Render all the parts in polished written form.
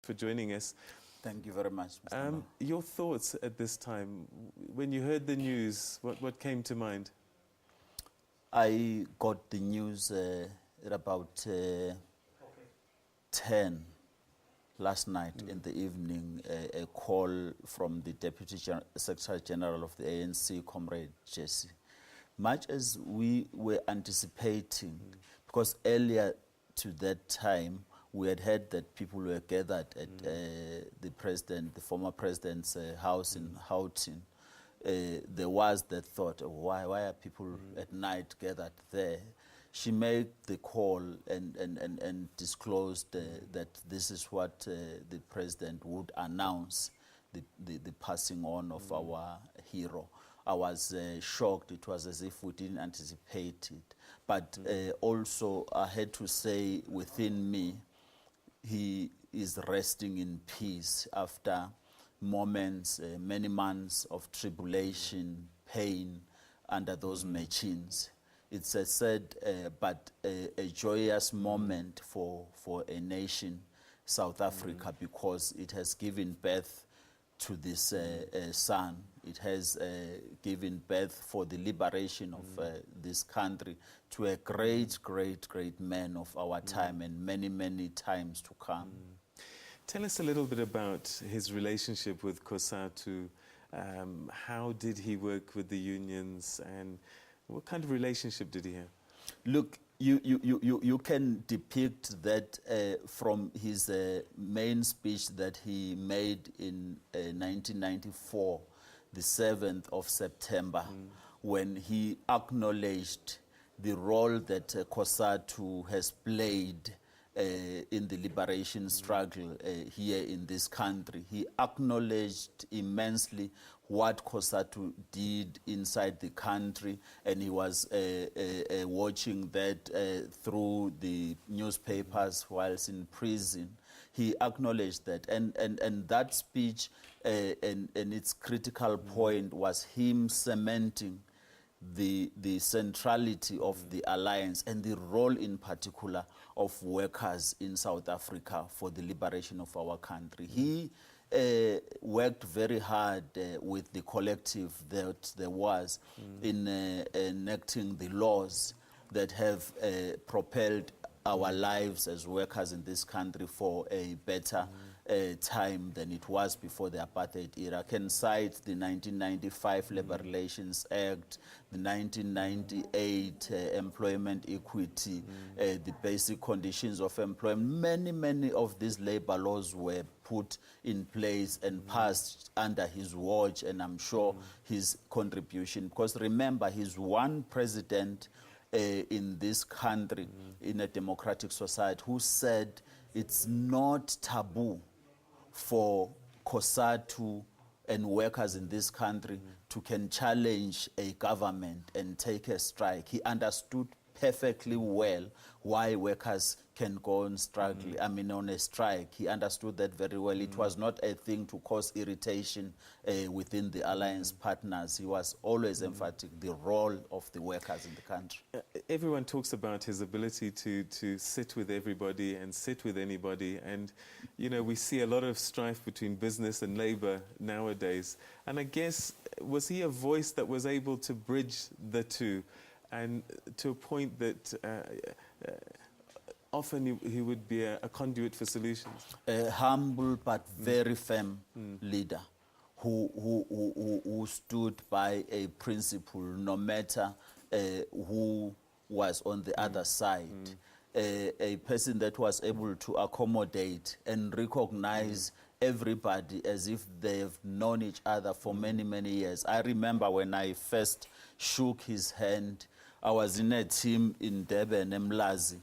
for joining us. Thank you very much, Mr. Your thoughts at this time, when you heard the news, what came to mind? I got the news at about 10 last night in the evening, a call from the Deputy Secretary General of the ANC, Comrade Jesse. Much as we were anticipating, because earlier to that time, we had heard that people were gathered at the former president's house in Houghton. There was that thought of why are people at night gathered there? She made the call and disclosed that this is what the president would announce, the passing on of our hero. I was shocked. It was as if we didn't anticipate it. But also I had to say within me, he is resting in peace after moments, many months of tribulation, pain under those machines. It's a sad but a joyous moment for a nation, South Africa, because it has given birth to this son. It has given birth for the liberation of this country to a great, great, great man of our time and many, many times to come. Tell us a little bit about his relationship with Cosatu. How did he work with the unions, and what kind of relationship did he have? Look, you can depict that from his main speech that he made in 1994, the 7th of September, when he acknowledged the role that Cosatu has played in the liberation struggle here in this country. He acknowledged immensely what Cosatu did inside the country, and he was watching that through the newspapers whilst in prison. He acknowledged that, and that speech and its critical point was him cementing the centrality of the alliance and the role in particular of workers in South Africa for the liberation of our country. He worked very hard with the collective that there was in enacting the laws that have propelled our lives as workers in this country for a better time than it was before the apartheid era. I can cite the 1995 Labor Relations Act, the 1998 Employment Equity, the basic conditions of employment. Many of these labor laws were put in place and passed under his watch, and I'm sure his contribution, because remember, he's one president in this country, in a democratic society, who said it's not taboo for Cosatu and workers in this country to can challenge a government and take a strike. He understood perfectly well why workers can go on struggle, on a strike. He understood that very well. It was not a thing to cause irritation within the alliance partners. He was always emphatic the role of the workers in the country. Everyone talks about his ability to sit with everybody and sit with anybody, and we see a lot of strife between business and labor nowadays. And I guess, was he a voice that was able to bridge the two, and to a point that often he would be a conduit for solutions? A humble but very firm leader who stood by a principle, no matter who was on the other side. A person that was able to accommodate and recognize everybody as if they have known each other for many, many years. I remember when I first shook his hand, I was in a team in Durban, Mlazi,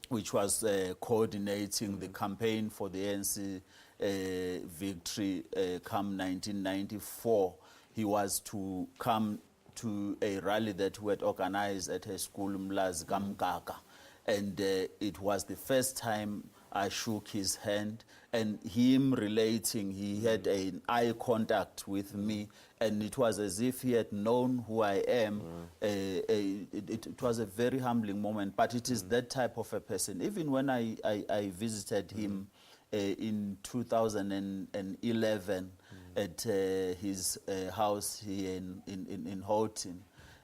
which was coordinating the campaign for the ANC victory come 1994. He was to come to a rally that we had organized at a school, Mlazi Kamgaga. And it was the first time I shook his hand, and him relating, he had an eye contact with me, and it was as if he had known who I am. It was a very humbling moment, but it is that type of a person. Even when I visited him in 2011 at his house here in Houghton.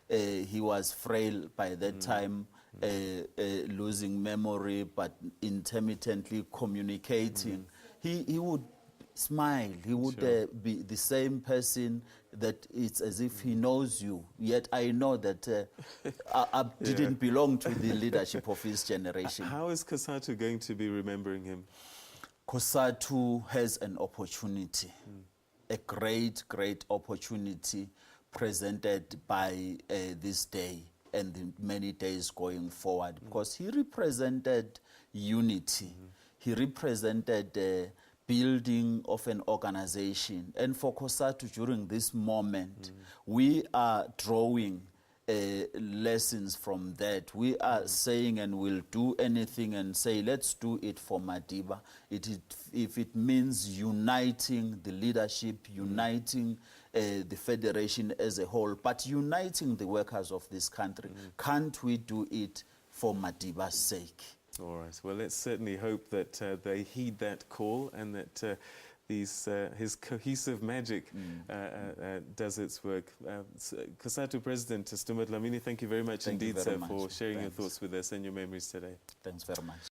He was frail by that time, losing memory, but intermittently communicating. He would smile. He would be the same person that it's as if he knows you. Yet I know that I didn't belong to the leadership of his generation. How is Cosatu going to be remembering him? Cosatu has an opportunity, a great, great opportunity presented by this day and the many days going forward, because he represented unity. He represented building of an organization. And for Cosatu, during this moment, we are drawing lessons from that. We are saying and will do anything and say, let's do it for Madiba. If it means uniting the leadership, uniting the federation as a whole, but uniting the workers of this country, can't we do it for Madiba's sake? All right. Well, let's certainly hope that they heed that call and that his cohesive magic does its work. Cosatu President Sdumo Dlamini, thank you very much indeed, sir, for sharing your thoughts with us and your memories today. Thanks very much.